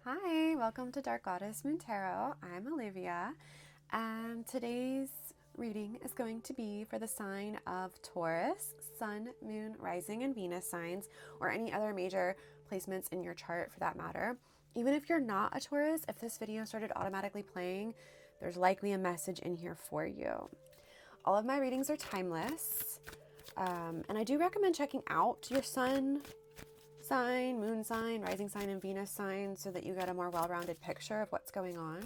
Hi, welcome to Dark Goddess Moon Tarot. I'm Olivia, and today's reading is going to be for the sign of Taurus, Sun, Moon, Rising, and Venus signs, or any other major placements in your chart for that matter. Even if you're not a Taurus, if this video started automatically playing, there's likely a message in here for you. All of my readings are timeless, and I do recommend checking out your Sun sign, moon sign, rising sign, and Venus sign so that you get a more well-rounded picture of what's going on.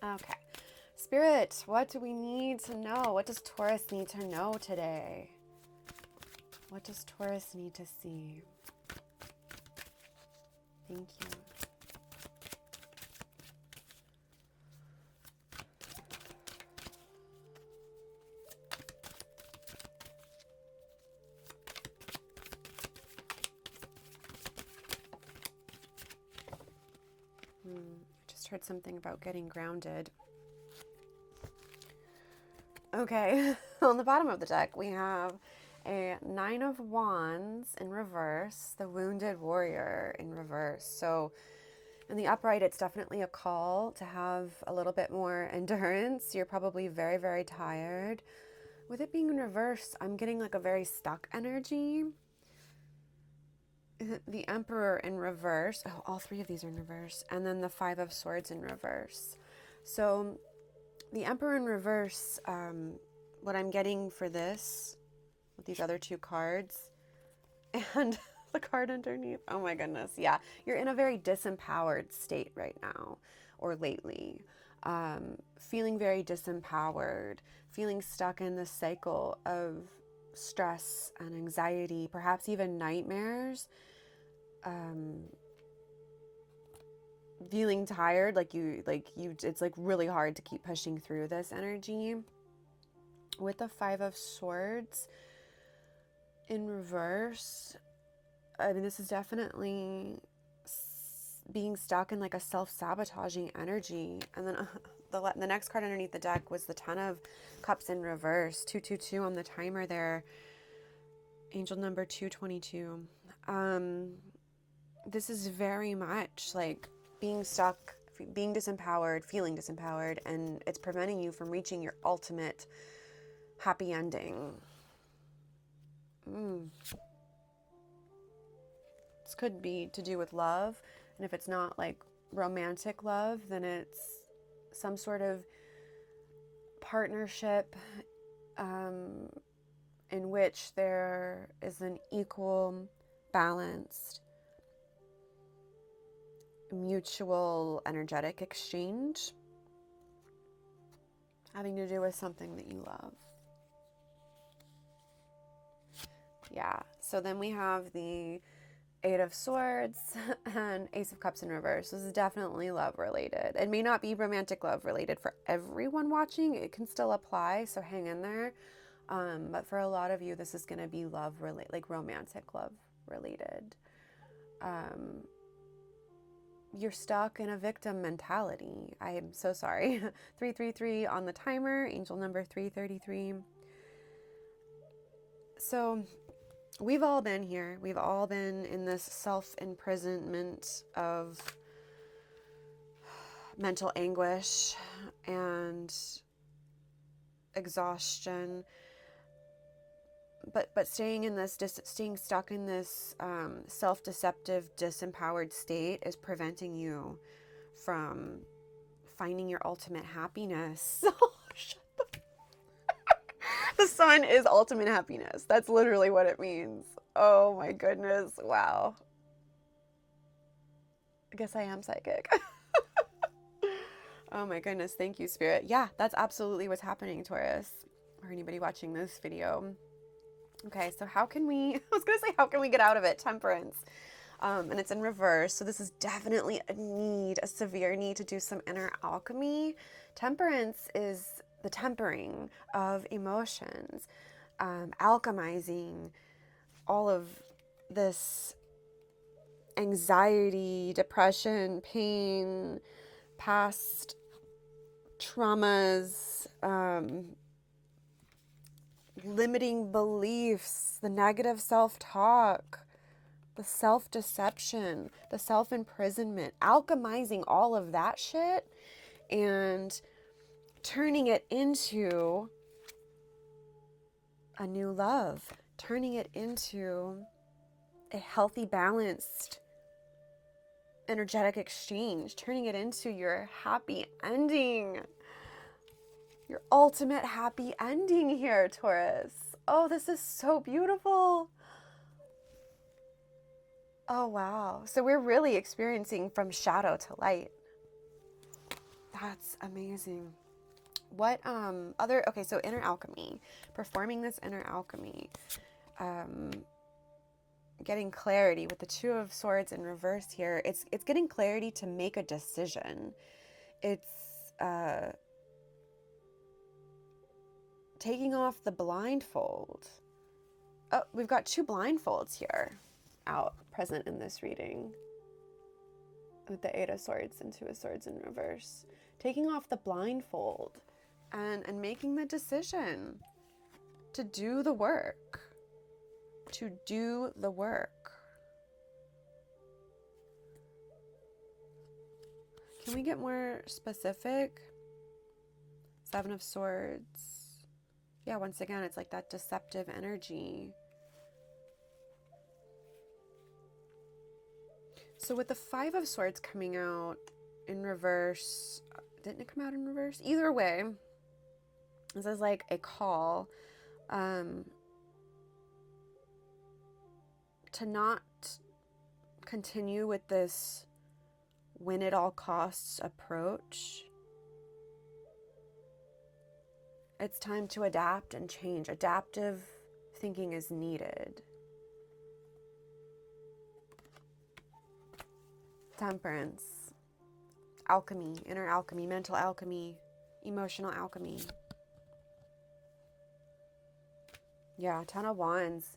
Okay. Spirit, what do we need to know? What does Taurus need to know today? What does Taurus need to see? Thank you. I just heard something about getting grounded. Okay, on the bottom of the deck, we have a Nine of Wands in reverse, the Wounded Warrior in reverse. So in the upright, it's definitely a call to have a little bit more endurance. You're probably very, very tired. With it being in reverse, I'm getting like a very stuck energy. The Emperor in reverse. Oh, all three of these are in reverse. And then the Five of Swords in reverse. So the Emperor in reverse, what I'm getting for this, with these other two cards, and the card underneath, oh my goodness, yeah. You're in a very disempowered state right now, or lately. Feeling very disempowered, feeling stuck in this cycle of stress and anxiety, perhaps even nightmares. Feeling tired, it's like really hard to keep pushing through this energy. With the Five of Swords in reverse, I mean, this is definitely being stuck in like a self-sabotaging energy. And then the next card underneath the deck was the Ten of Cups in reverse, 222 on the timer there. Angel number 222. This is very much like being stuck, being disempowered, feeling disempowered, and it's preventing you from reaching your ultimate happy ending. This could be to do with love, and if it's not like romantic love, then it's some sort of partnership in which there is an equal, balanced, mutual energetic exchange having to do with something that you love. Yeah, so then we have the Eight of Swords and Ace of Cups in reverse. This is definitely love related. It may not be romantic love related for everyone watching. It can still apply, so hang in there. But for a lot of you, this is going to be love related, like romantic love related. You're stuck in a victim mentality. I am so sorry. 333 on the timer, angel number 333. So we've all been here. We've all been in this self-imprisonment of mental anguish and exhaustion. But staying stuck in this self-deceptive, disempowered state is preventing you from finding your ultimate happiness. The sun is ultimate happiness. That's literally what it means. Oh my goodness. Wow. I guess I am psychic. Oh my goodness. Thank you, Spirit. Yeah, that's absolutely what's happening, Taurus, or anybody watching this video. Okay, so how can we, I was going to say, how can we get out of it? Temperance. And it's in reverse. So this is definitely a severe need to do some inner alchemy. Temperance is the tempering of emotions, alchemizing all of this anxiety, depression, pain, past traumas, limiting beliefs, the negative self-talk, the self-deception, the self-imprisonment, alchemizing all of that shit and turning it into a new love, turning it into a healthy, balanced, energetic exchange, turning it into your happy ending, your ultimate happy ending here, Taurus. Oh, this is so beautiful. Oh, wow. So we're really experiencing from shadow to light. That's amazing. What other, okay, so inner alchemy, performing this inner alchemy, getting clarity with the Two of Swords in reverse here. It's getting clarity to make a decision. It's taking off the blindfold. Oh, we've got two blindfolds here out present in this reading with the Eight of Swords and Two of Swords in reverse. Taking off the blindfold and making the decision to do the work. To do the work. Can we get more specific? Seven of Swords. Yeah, once again, it's like that deceptive energy. So with the Five of Swords coming out in reverse, didn't it come out in reverse? Either way, this is like a call to not continue with this win at all costs approach. It's time to adapt and change. Adaptive thinking is needed. Temperance, alchemy, inner alchemy, mental alchemy, emotional alchemy. Yeah, Ten of Wands.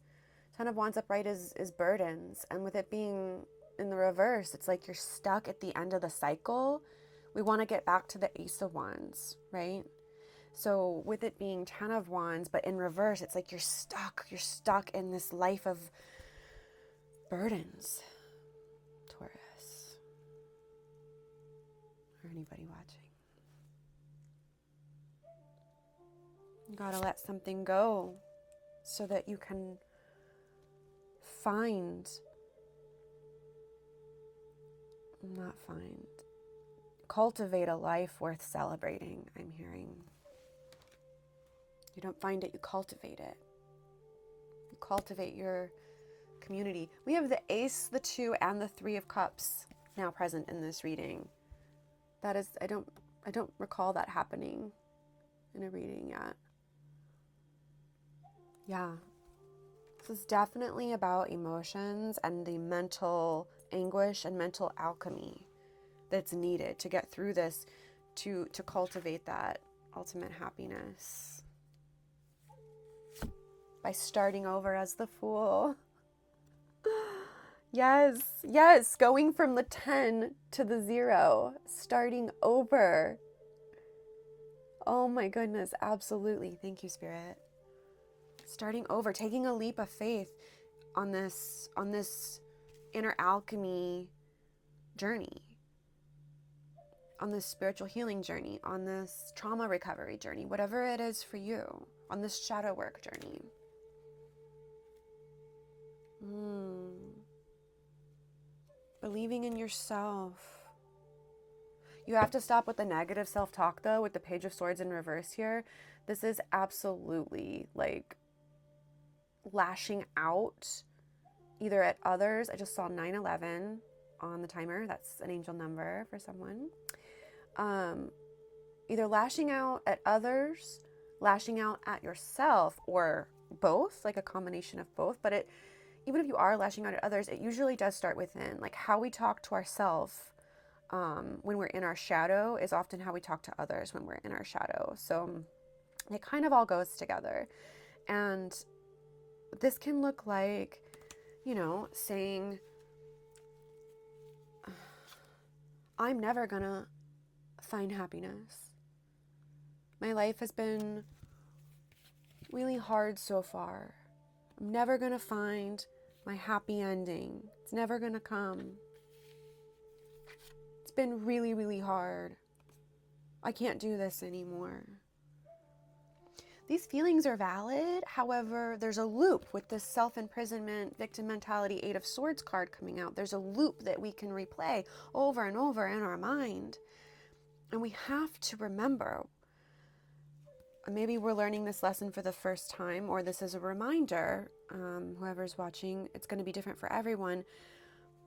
Ten of Wands upright is burdens. And with it being in the reverse, it's like you're stuck at the end of the cycle. We want to get back to the Ace of Wands, right? So with it being Ten of Wands, but in reverse, it's like you're stuck in this life of burdens, Taurus, or anybody watching. You gotta let something go so that you can cultivate a life worth celebrating, I'm hearing. You don't find it, you cultivate it. You cultivate your community. We have the Ace, the Two, and the Three of Cups now present in this reading. That is, I don't recall that happening in a reading yet. Yeah. This is definitely about emotions and the mental anguish and mental alchemy that's needed to get through this, to cultivate that ultimate happiness. By starting over as the Fool. Yes, going from the 10 to the 0, starting over. Oh my goodness, absolutely. Thank you, Spirit. Starting over, taking a leap of faith on this inner alchemy journey, on this spiritual healing journey, on this trauma recovery journey, whatever it is for you, on this shadow work journey. Believing in yourself. You have to stop with the negative self-talk, though, with the Page of Swords in reverse here. This is absolutely like lashing out either at others. I just saw 9/11 on the timer. That's an angel number for someone. Either lashing out at others, lashing out at yourself, or both, like a combination of both. But even if you are lashing out at others, it usually does start within. Like how we talk to ourselves when we're in our shadow is often how we talk to others when we're in our shadow. So it kind of all goes together. And this can look like, saying, I'm never gonna find happiness. My life has been really hard so far. I'm never gonna find my happy ending. It's never going to come. It's been really, really hard. I can't do this anymore. These feelings are valid. However, there's a loop with this self-imprisonment, victim mentality, Eight of Swords card coming out. There's a loop that we can replay over and over in our mind. And we have to remember, maybe we're learning this lesson for the first time, or this is a reminder, whoever's watching, it's going to be different for everyone.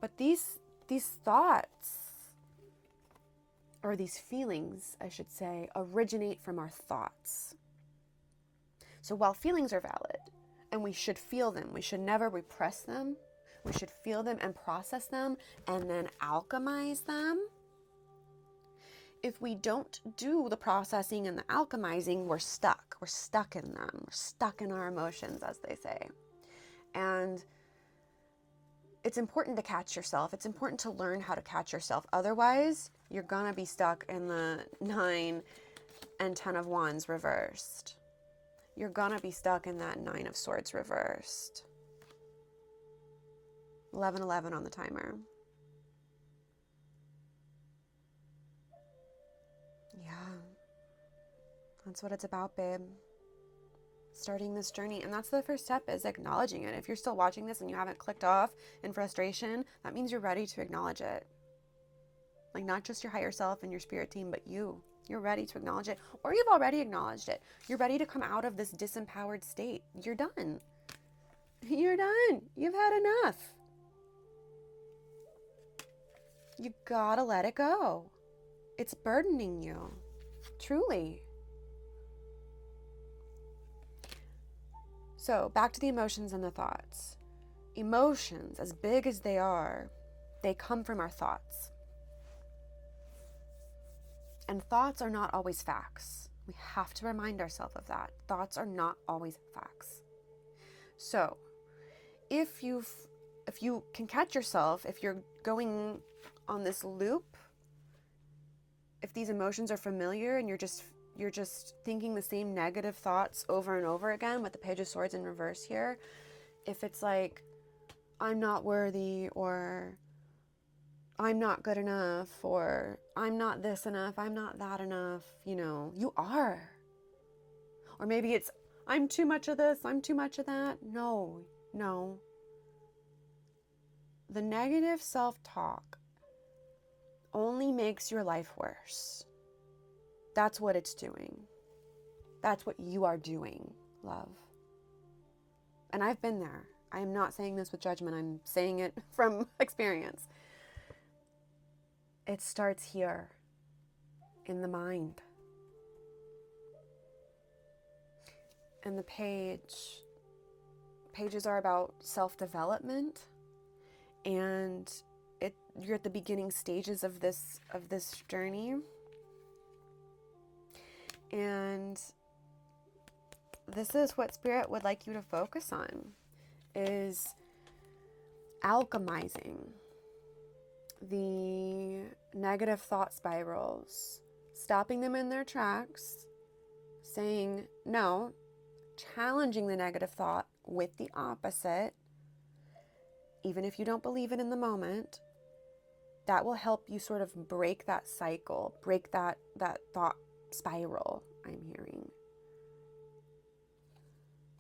But these thoughts, or these feelings, I should say, originate from our thoughts. So while feelings are valid, and we should feel them, we should never repress them, we should feel them and process them, and then alchemize them. If we don't do the processing and the alchemizing, we're stuck. We're stuck in them. We're stuck in our emotions, as they say. And it's important to catch yourself. It's important to learn how to catch yourself. Otherwise, you're gonna be stuck in the 9 and 10 of Wands reversed. You're gonna be stuck in that 9 of Swords reversed. 11:11 on the timer. Yeah, that's what it's about, babe. Starting this journey. And that's the first step, is acknowledging it. If you're still watching this and you haven't clicked off in frustration, that means you're ready to acknowledge it. Like, not just your higher self and your spirit team, but you. You're ready to acknowledge it, or you've already acknowledged it. You're ready to come out of this disempowered state. You're done. You're done. You've had enough. You gotta let it go. It's burdening you. Truly. So back to the emotions and the thoughts. Emotions, as big as they are, they come from our thoughts. And thoughts are not always facts. We have to remind ourselves of that. Thoughts are not always facts. So if you can catch yourself, if you're going on this loop, if these emotions are familiar and you're just thinking the same negative thoughts over and over again, with the Page of Swords in reverse here, if it's like, I'm not worthy, or I'm not good enough, or I'm not this enough, I'm not that enough, you are. Or maybe it's, I'm too much of this, I'm too much of that. No. The negative self-talk only makes your life worse. That's what it's doing. That's what you are doing, love. And I've been there. I am not saying this with judgment. I'm saying it from experience. It starts here, in the mind. And the pages are about self-development, and you're at the beginning stages of this journey. And this is what Spirit would like you to focus on, is alchemizing the negative thought spirals, stopping them in their tracks, saying no, challenging the negative thought with the opposite, even if you don't believe it in the moment. That will help you sort of break that cycle, break that thought spiral, I'm hearing.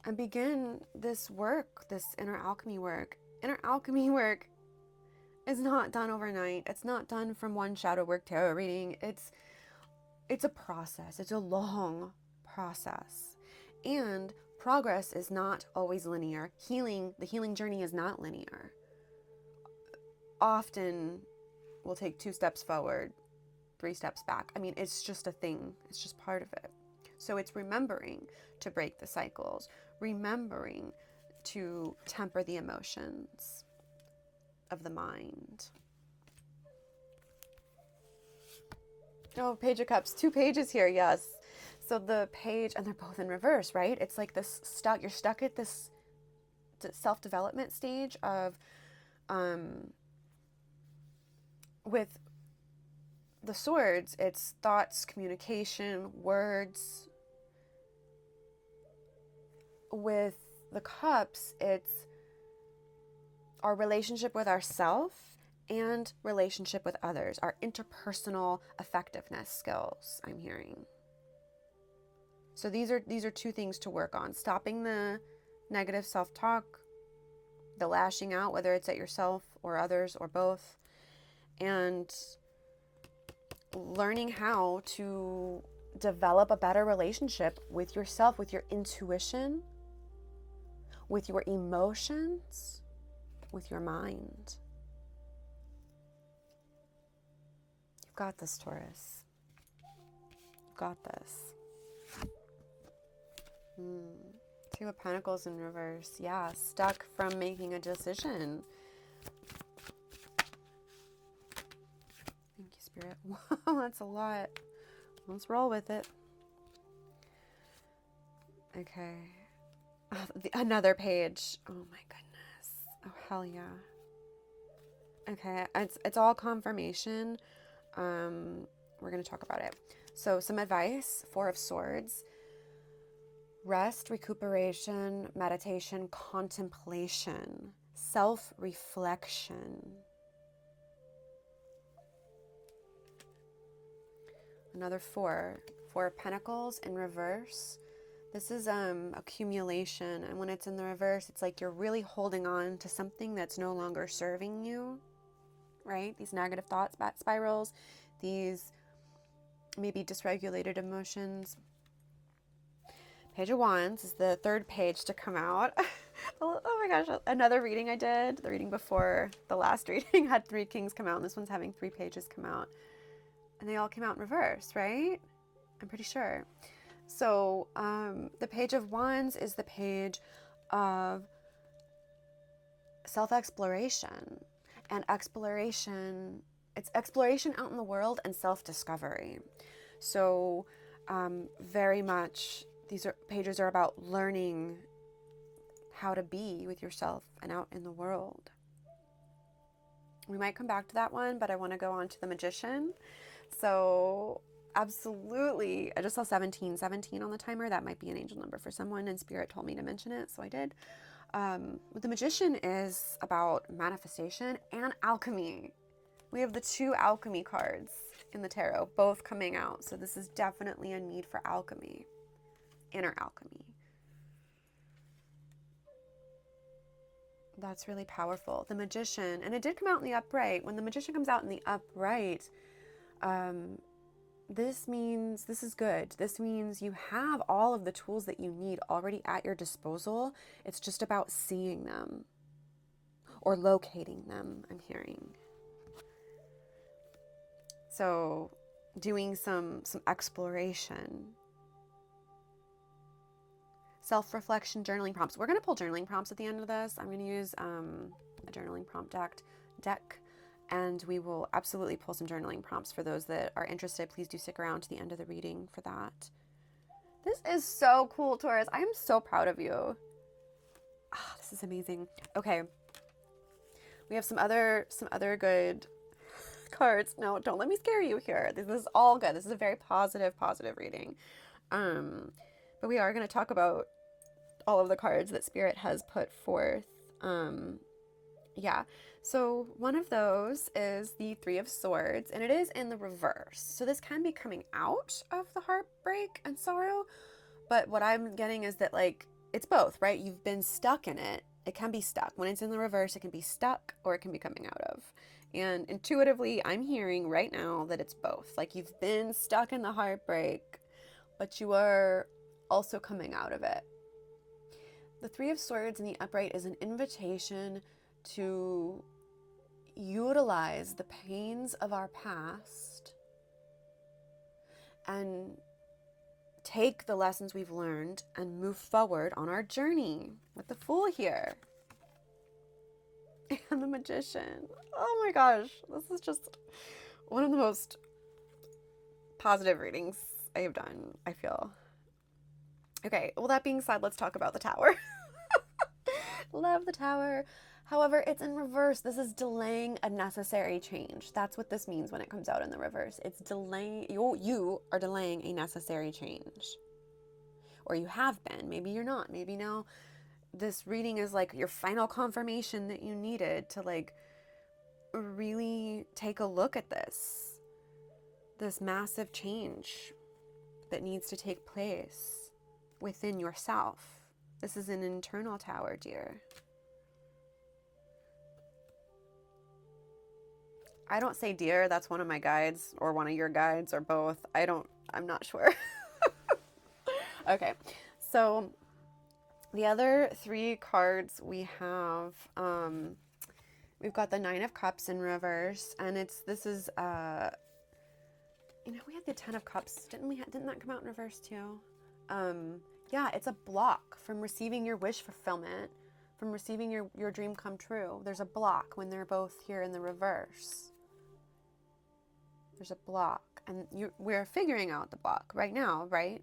And begin this work, this inner alchemy work. Inner alchemy work is not done overnight. It's not done from one shadow work tarot reading. It's a process. It's a long process. And progress is not always linear. The healing journey is not linear. Often we'll take 2 steps forward, 3 steps back. I mean, it's just a thing. It's just part of it. So it's remembering to break the cycles, remembering to temper the emotions of the mind. Oh, Page of Cups, 2 pages here, yes. So the page, and they're both in reverse, right? It's like this you're stuck at this self-development stage of, with the swords, it's thoughts, communication, words. With the cups, it's our relationship with ourself and relationship with others, our interpersonal effectiveness skills, I'm hearing. So these are two things to work on. Stopping the negative self-talk, the lashing out, whether it's at yourself or others or both, and learning how to develop a better relationship with yourself, with your intuition, with your emotions, with your mind. You've got this, Taurus. You've got this. Two of Pentacles in reverse. Yeah, stuck from making a decision. Thank you, Spirit. Wow, that's a lot. Let's roll with it. Okay. Another page. Oh my goodness. Oh, hell yeah. Okay, it's all confirmation. We're going to talk about it. So some advice, Four of Swords. Rest, recuperation, meditation, contemplation, self-reflection. Another Four of Pentacles in reverse. This is accumulation, and when it's in the reverse, it's like you're really holding on to something that's no longer serving you, right? These negative thoughts, spirals, these maybe dysregulated emotions. Page of Wands is the third page to come out. Oh my gosh, another reading I did, the reading before the last reading had 3 kings come out, and this one's having 3 pages come out. And they all came out in reverse, right? I'm pretty sure. So the Page of Wands is the page of self-exploration. And exploration, it's exploration out in the world and self-discovery. So very much these pages are about learning how to be with yourself and out in the world. We might come back to that one, but I want to go on to the Magician. So absolutely, I just saw 17 on the timer. That might be an angel number for someone, and Spirit told me to mention it, so I did. The Magician is about manifestation and alchemy. We have the 2 alchemy cards in the tarot, both coming out. So this is definitely a need for alchemy, inner alchemy. That's really powerful. The Magician, and it did come out in the upright. When the Magician comes out in the upright, this is good. This means you have all of the tools that you need already at your disposal. It's just about seeing them or locating them, I'm hearing. So doing some exploration. Self-reflection, journaling prompts. We're going to pull journaling prompts at the end of this. I'm going to use a journaling prompt deck, and we will absolutely pull some journaling prompts for those that are interested. Please do stick around to the end of the reading for that. This is so cool, Taurus. I am so proud of you. This is amazing. Okay. We have some other good cards. No, don't let me scare you here. This is all good. This is a very positive reading. But we are going to talk about all of the cards that Spirit has put forth. Yeah. So one of those is the 3 of Swords, and it is in the reverse. So this can be coming out of the heartbreak and sorrow, but what I'm getting is that, like, it's both, right? You've been stuck in it. It can be stuck. When it's in the reverse, it can be stuck or it can be coming out of. And intuitively, I'm hearing right now that it's both. Like, you've been stuck in the heartbreak, but you are also coming out of it. The 3 of Swords in the upright is an invitation to utilize the pains of our past and take the lessons we've learned and move forward on our journey with the Fool here. And the Magician. Oh my gosh, this is just one of the most positive readings I have done, I feel. Okay, well, that being said, let's talk about the Tower. Love the Tower. However, it's in reverse. This is delaying a necessary change. That's what this means when it comes out in the reverse. It's delaying, you are delaying a necessary change. Or you have been. Maybe you're not. Maybe now this reading is like your final confirmation that you needed to like really take a look at this massive change that needs to take place within yourself. This is an internal tower, dear. I don't say dear, that's one of my guides or one of your guides or both. I'm not sure. Okay, so the other three cards we have, we've got the Nine of Cups in reverse, and this is, we had the Ten of Cups. Didn't that come out in reverse too? Yeah, it's a block from receiving your wish fulfillment, from receiving your dream come true. There's a block when they're both here in the reverse. There's a block, and we're figuring out the block right now, right?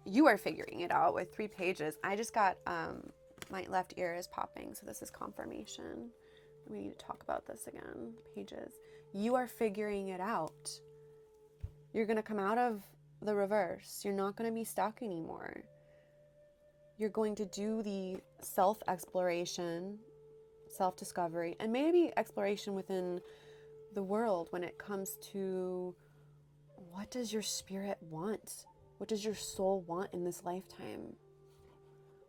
You are figuring it out with 3 pages. I just got, my left ear is popping, so this is confirmation. We need to talk about this again. Pages. You are figuring it out. You're going to come out of the reverse. You're not going to be stuck anymore. You're going to do the self-exploration, self-discovery, and maybe exploration within the world when it comes to what does your spirit want? What does your soul want in this lifetime?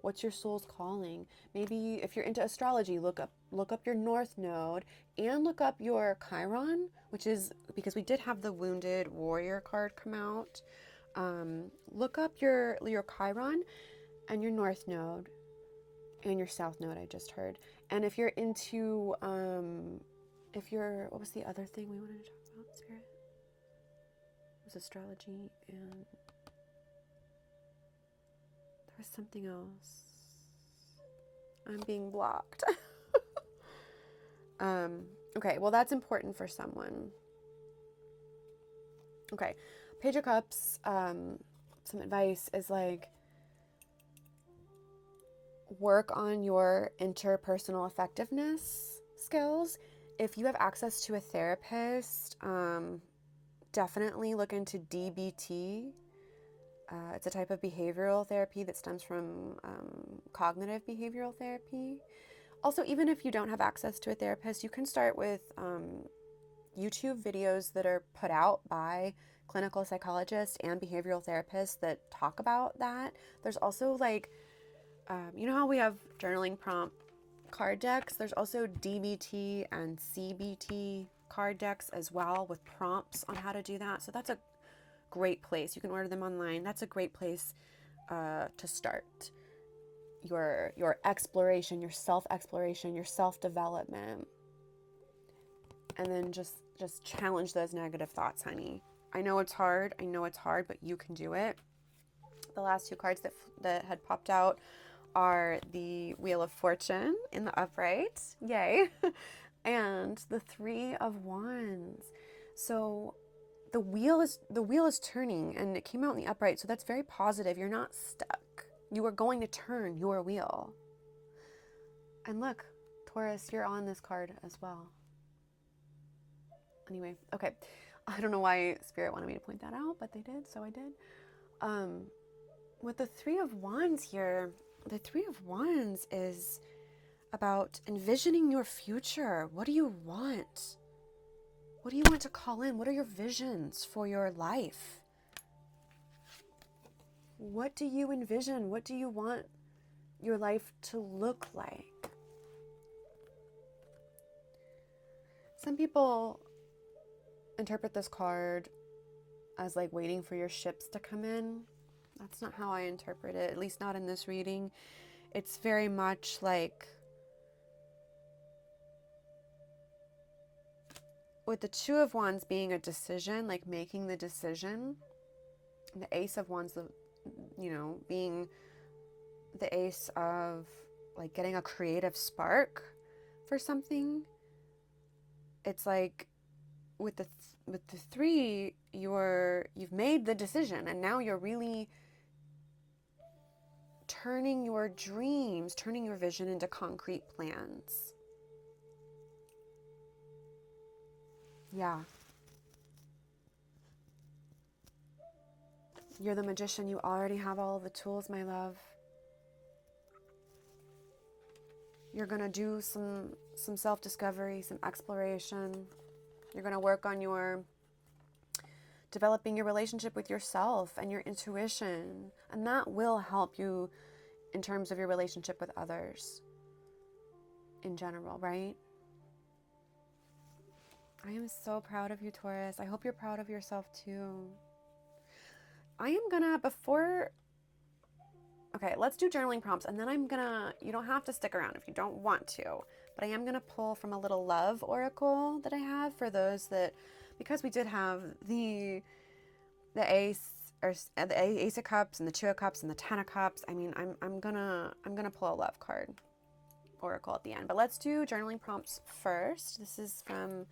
What's your soul's calling? Maybe if you're into astrology, look up your North Node and look up your Chiron, which is because we did have the Wounded Warrior card come out. Look up your Chiron and your North Node and your South Node, I just heard. And if you're into, what was the other thing we wanted to talk about, Spirit? It was astrology and there was something else. I'm being blocked. Okay, well that's important for someone. Okay, Page of Cups, some advice is like, work on your interpersonal effectiveness skills. If you have access to a therapist, definitely look into DBT. It's a type of behavioral therapy that stems from cognitive behavioral therapy. Also, even if you don't have access to a therapist, you can start with YouTube videos that are put out by clinical psychologists and behavioral therapists that talk about that. There's also like, you know how we have journaling prompt card decks? There's also DBT and CBT card decks as well with prompts on how to do that. So that's a great place. You can order them online. That's a great place to start your exploration, your self-exploration, your self-development. And then just challenge those negative thoughts, honey. I know it's hard, but you can do it. The last 2 cards that had popped out are the Wheel of Fortune in the upright, yay, and the 3 of Wands. So the wheel is turning, and it came out in the upright, so that's very positive. You're not stuck. You are going to turn your wheel. And look, Taurus, you're on this card as well. Anyway, okay. I don't know why Spirit wanted me to point that out, but they did, so I did. With the 3 of Wands here, the 3 of Wands is about envisioning your future. What do you want? What do you want to call in? What are your visions for your life? What do you envision? What do you want your life to look like? Some people interpret this card as like waiting for your ships to come in. That's not how I interpret it, at least not in this reading. It's very much like, with the 2 of Wands being a decision, like making the decision, and the Ace of Wands, being the ace of like getting a creative spark for something. It's like with the 3, you've made the decision, and now you're really turning your dreams, turning your vision into concrete plans. Yeah. You're the magician. You already have all of the tools, my love. You're going to do some self-discovery, some exploration. You're going to work on developing your relationship with yourself and your intuition. And that will help you in terms of your relationship with others in general, right? I am so proud of you, Taurus. I hope you're proud of yourself too. I am gonna, okay, let's do journaling prompts, and then you don't have to stick around if you don't want to, but I am gonna pull from a little love oracle that I have for those that, because we did have the ace, or the ace of cups and the two of cups and the 10 of cups. I mean, I'm gonna pull a love card oracle at the end, but let's do journaling prompts first. This is from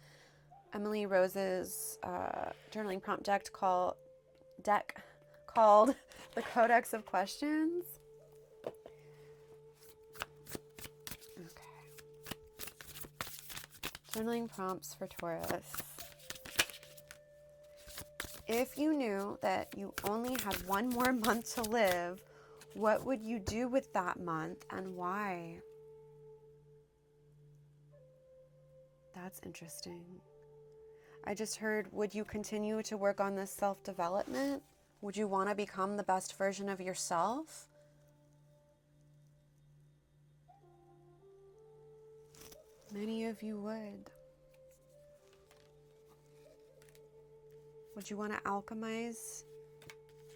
Emily Rose's journaling prompt deck called the Codex of Questions. Okay. Journaling prompts for Taurus. If you knew that you only had one more month to live, what would you do with that month and why? That's interesting. I just heard, would you continue to work on this self-development? Would you want to become the best version of yourself? Many of you would. Would you want to alchemize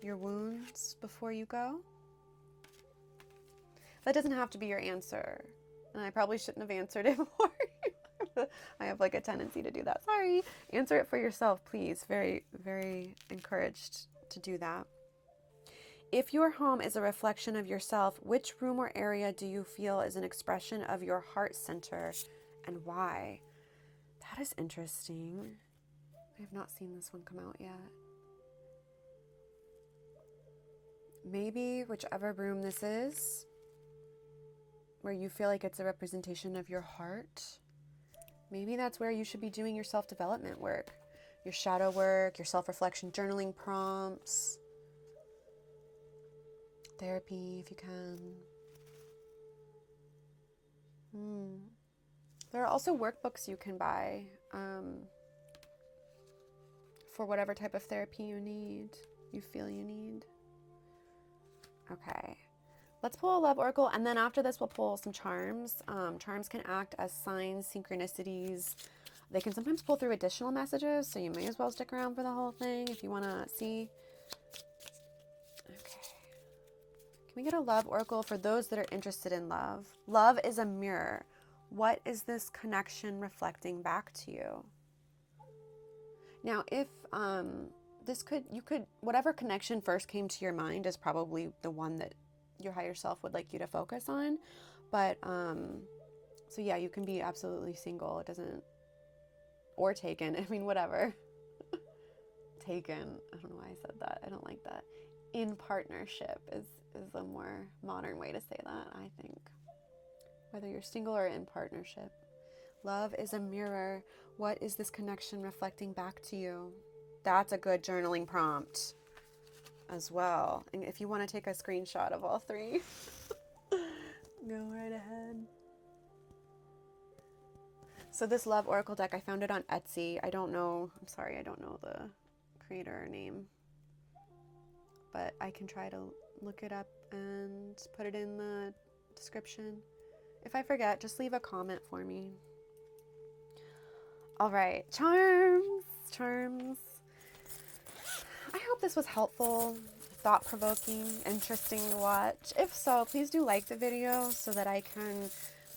your wounds before you go? That doesn't have to be your answer. And I probably shouldn't have answered it for you. I have like a tendency to do that. Sorry. Answer it for yourself, please. Very, very encouraged to do that. If your home is a reflection of yourself, which room or area do you feel is an expression of your heart center and why? That is interesting. I have not seen this one come out yet. Maybe whichever room this is, where you feel like it's a representation of your heart, maybe that's where you should be doing your self-development work, your shadow work, your self-reflection journaling prompts, therapy if you can. There are also workbooks you can buy for whatever type of therapy you feel you need. Okay. Let's pull a love oracle, and then after this we'll pull some charms. Charms can act as signs, synchronicities. They can sometimes pull through additional messages, so you may as well stick around for the whole thing if you want to see. Okay. Can we get a love oracle for those that are interested in love? Love is a mirror. What is this connection reflecting back to you? Now, if whatever connection first came to your mind is probably the one that your higher self would like you to focus on. But, so yeah, you can be absolutely single. It doesn't, or taken. I mean, whatever. Taken. I don't know why I said that. I don't like that. In partnership is a more modern way to say that, I think. Whether you're single or in partnership. Love is a mirror. What is this connection reflecting back to you? That's a good journaling prompt as well. And if you want to take a screenshot of all three, go right ahead. So this love oracle deck, I found it on Etsy. I don't know the creator name, but I can try to look it up and put it in the description. If I forget, just leave a comment for me. All right, charms. I hope this was helpful, thought-provoking, interesting to watch. If so, please do like the video so that I can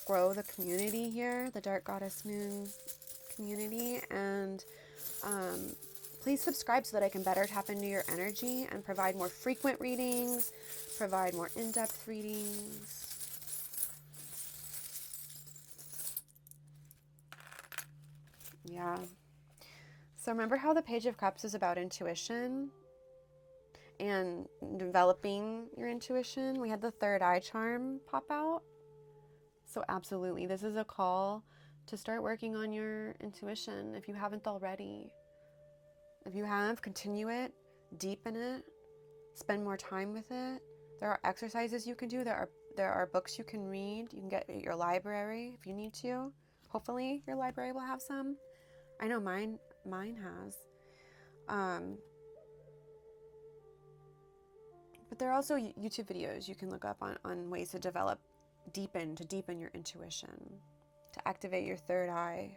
grow the community here, the Dark Goddess Moon community, and please subscribe so that I can better tap into your energy and provide more frequent readings, provide more in-depth readings. Yeah. So remember how the Page of Cups is about intuition and developing your intuition? We had the third eye charm pop out. So absolutely, this is a call to start working on your intuition if you haven't already. If you have, continue it, deepen it, spend more time with it. There are exercises you can do that are There are books you can read. You can get at your library if you need to. Hopefully your library will have some. I know mine has. But there are also YouTube videos you can look up on ways to deepen your intuition, to activate your third eye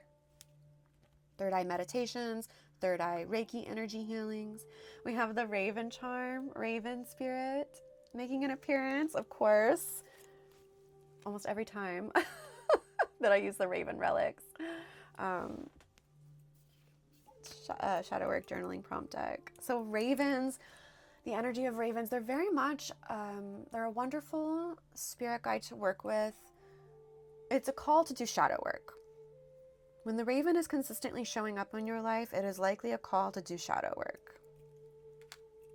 meditations, third eye Reiki energy healings. We have the Raven charm, Raven spirit, making an appearance, of course, almost every time that I use the Raven relics. Shadow work journaling prompt deck. So ravens, the energy of ravens, they're very much, they're a wonderful spirit guide to work with. It's a call to do shadow work. When the raven is consistently showing up in your life, it is likely a call to do shadow work.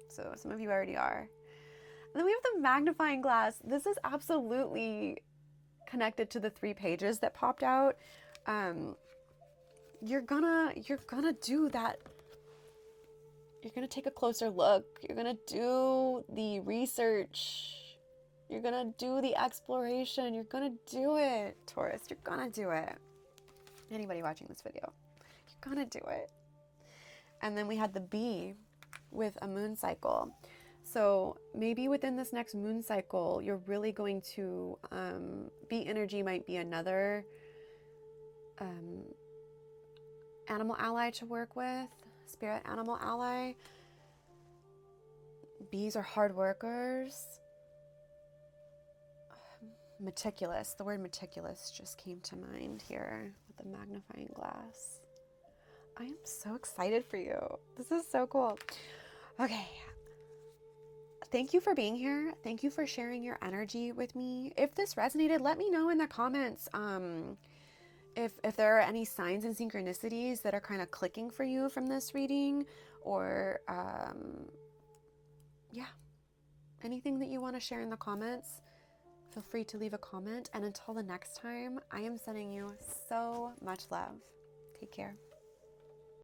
So some of you already are. And then we have the magnifying glass. This is absolutely connected to the 3 pages that popped out. You're gonna do that. You're gonna take a closer look. You're gonna do the research. You're gonna do the exploration. You're gonna do it, Taurus. You're gonna do it. Anybody watching this video, you're gonna do it. And then we had the bee with a moon cycle. So maybe within this next moon cycle, you're really going to, bee energy might be another animal ally to work with, spirit animal ally. Bees are hard workers. Meticulous, the word meticulous just came to mind here with the magnifying glass. I am so excited for you. This is so cool. Okay. Thank you for being here. Thank you for sharing your energy with me. If this resonated, let me know in the comments if there are any signs and synchronicities that are kind of clicking for you from this reading, or anything that you want to share in the comments. Feel free to leave a comment. And until the next time, I am sending you so much love. Take care.